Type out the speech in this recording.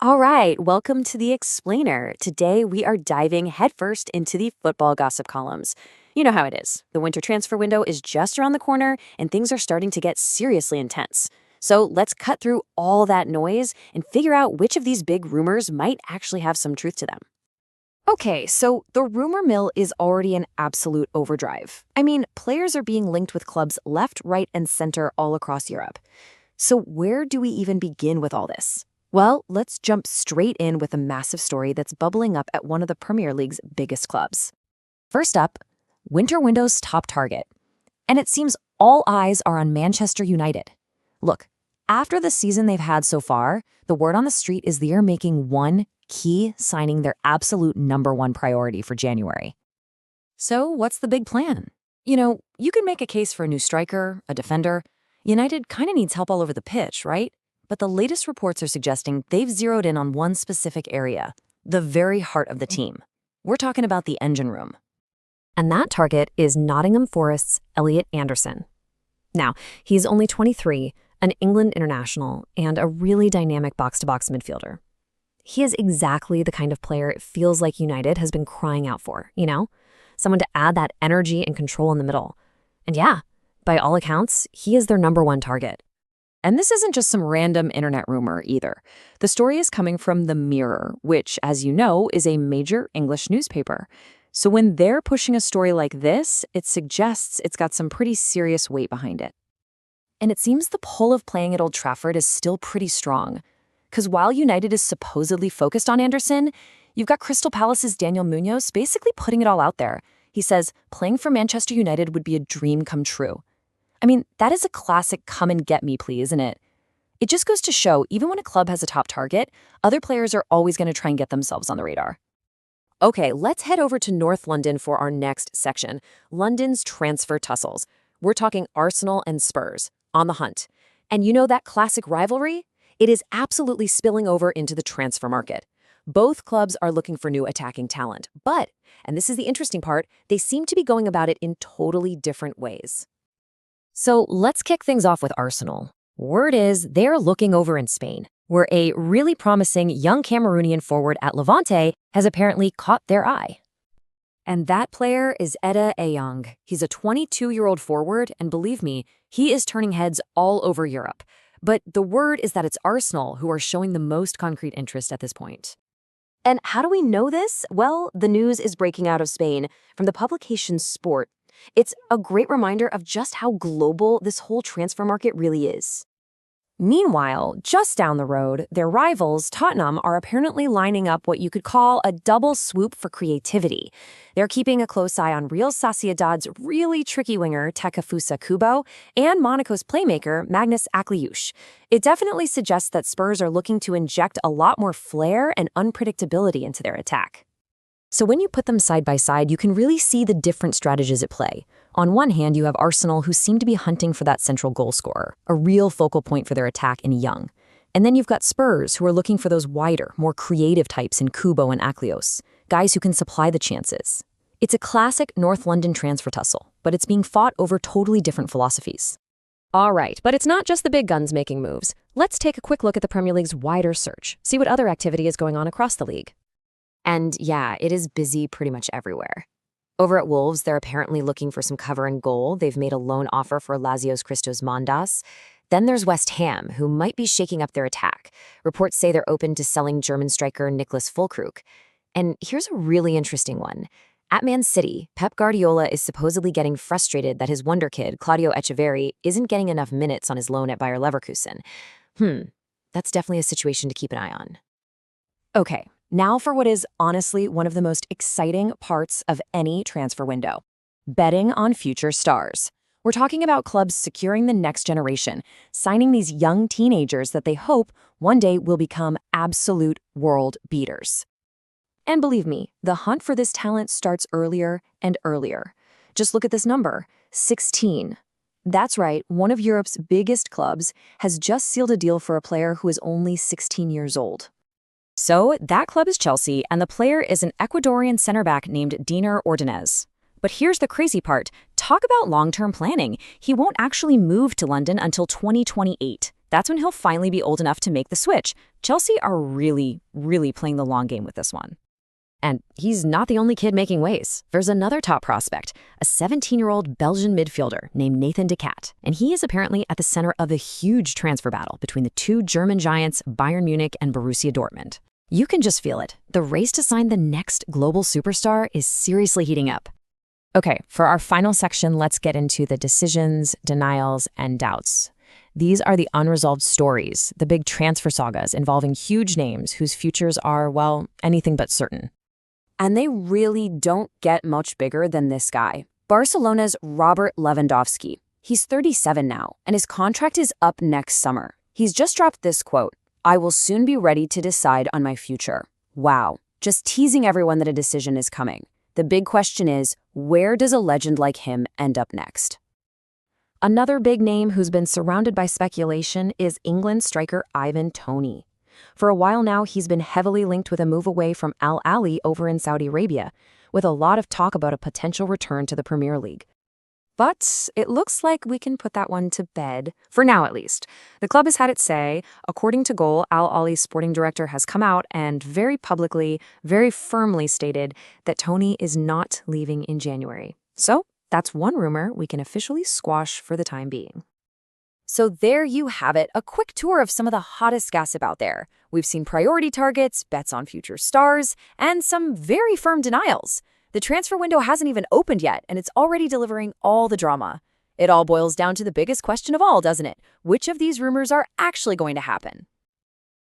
All right, welcome to the Explainer. Today we are diving headfirst into the football gossip columns. You know how it is. The winter transfer window is just around the corner and things are starting to get seriously intense. So let's cut through all that noise and figure out which of these big rumors might actually have some truth to them. Okay, so the rumor mill is already in absolute overdrive. I mean, players are being linked with clubs left, right, and center all across Europe. So where do we even begin with all this? Well, let's jump straight in with a massive story that's bubbling up at one of the Premier League's biggest clubs. First up, winter window's top target. And it seems all eyes are on Manchester United. Look, after the season they've had so far, the word on the street is they're making one key signing their absolute #1 priority for January. So what's the big plan? You can make a case for a new striker, a defender. United kind of needs help all over the pitch, right? But the latest reports are suggesting they've zeroed in on one specific area, the very heart of the team. We're talking about the engine room. And that target is Nottingham Forest's Elliot Anderson. Now, he's only 23, an England international, and a really dynamic box-to-box midfielder. He is exactly the kind of player it feels like United has been crying out for, Someone to add that energy and control in the middle. And yeah, by all accounts, he is their #1 target. And this isn't just some random internet rumor either. The story is coming from The Mirror, which, as you know, is a major English newspaper. So when they're pushing a story like this, it suggests it's got some pretty serious weight behind it. And it seems the pull of playing at Old Trafford is still pretty strong. Because while United is supposedly focused on Anderson, you've got Crystal Palace's Daniel Munoz basically putting it all out there. He says playing for Manchester United would be a dream come true. I mean, that is a classic come and get me, please, isn't it? It just goes to show, even when a club has a top target, other players are always going to try and get themselves on the radar. Okay, let's head over to North London for our next section, London's transfer tussles. We're talking Arsenal and Spurs, on the hunt. And you know that classic rivalry? It is absolutely spilling over into the transfer market. Both clubs are looking for new attacking talent, but, and this is the interesting part, they seem to be going about it in totally different ways. So let's kick things off with Arsenal. Word is they're looking over in Spain, where a really promising young Cameroonian forward at Levante has apparently caught their eye. And that player is Eda Eyong. He's a 22-year-old forward, and believe me, he is turning heads all over Europe. But the word is that it's Arsenal who are showing the most concrete interest at this point. And how do we know this? Well, the news is breaking out of Spain from the publication Sport. It's a great reminder of just how global this whole transfer market really is. Meanwhile, just down the road, their rivals, Tottenham, are apparently lining up what you could call a double swoop for creativity. They're keeping a close eye on Real Sociedad's really tricky winger, Takefusa Kubo, and Monaco's playmaker, Magnus Akliouche. It definitely suggests that Spurs are looking to inject a lot more flair and unpredictability into their attack. So when you put them side by side, you can really see the different strategies at play. On one hand, you have Arsenal, who seem to be hunting for that central goal scorer, a real focal point for their attack in Young. And then you've got Spurs, who are looking for those wider, more creative types in Kubo and Akliouche, guys who can supply the chances. It's a classic North London transfer tussle, but it's being fought over totally different philosophies. All right, but it's not just the big guns making moves. Let's take a quick look at the Premier League's wider search, see what other activity is going on across the league. And yeah, it is busy pretty much everywhere. Over at Wolves, they're apparently looking for some cover and goal. They've made a loan offer for Lazio's Christos Mondas. Then there's West Ham, who might be shaking up their attack. Reports say they're open to selling German striker Niklas Füllkrug. And here's a really interesting one. At Man City, Pep Guardiola is supposedly getting frustrated that his wonder kid, Claudio Echeverri, isn't getting enough minutes on his loan at Bayer Leverkusen. That's definitely a situation to keep an eye on. Okay. Now for what is honestly one of the most exciting parts of any transfer window, betting on future stars. We're talking about clubs securing the next generation, signing these young teenagers that they hope one day will become absolute world beaters. And believe me, the hunt for this talent starts earlier and earlier. Just look at this number, 16. That's right, one of Europe's biggest clubs has just sealed a deal for a player who is only 16 years old. So that club is Chelsea, and the player is an Ecuadorian center back named Dinar Ordonez. But here's the crazy part. Talk about long-term planning. He won't actually move to London until 2028. That's when he'll finally be old enough to make the switch. Chelsea are really, really playing the long game with this one. And he's not the only kid making waves. There's another top prospect, a 17-year-old Belgian midfielder named Nathan de Cat, and he is apparently at the center of a huge transfer battle between the two German giants, Bayern Munich and Borussia Dortmund. You can just feel it. The race to sign the next global superstar is seriously heating up. Okay, for our final section, let's get into the decisions, denials, and doubts. These are the unresolved stories, the big transfer sagas involving huge names whose futures are, well, anything but certain. And they really don't get much bigger than this guy, Barcelona's Robert Lewandowski. He's 37 now, and his contract is up next summer. He's just dropped this quote, "I will soon be ready to decide on my future." Wow, just teasing everyone that a decision is coming. The big question is, where does a legend like him end up next? Another big name who's been surrounded by speculation is England striker Ivan Toney. For a while now, he's been heavily linked with a move away from Al Ahly over in Saudi Arabia, with a lot of talk about a potential return to the Premier League. But it looks like we can put that one to bed, for now at least. The club has had its say. According to Goal, Al Ahly's sporting director has come out and very publicly, very firmly stated that Toney is not leaving in January. So that's one rumor we can officially squash for the time being. So there you have it, a quick tour of some of the hottest gossip out there. We've seen priority targets, bets on future stars, and some very firm denials. The transfer window hasn't even opened yet, and it's already delivering all the drama. It all boils down to the biggest question of all, doesn't it? Which of these rumors are actually going to happen?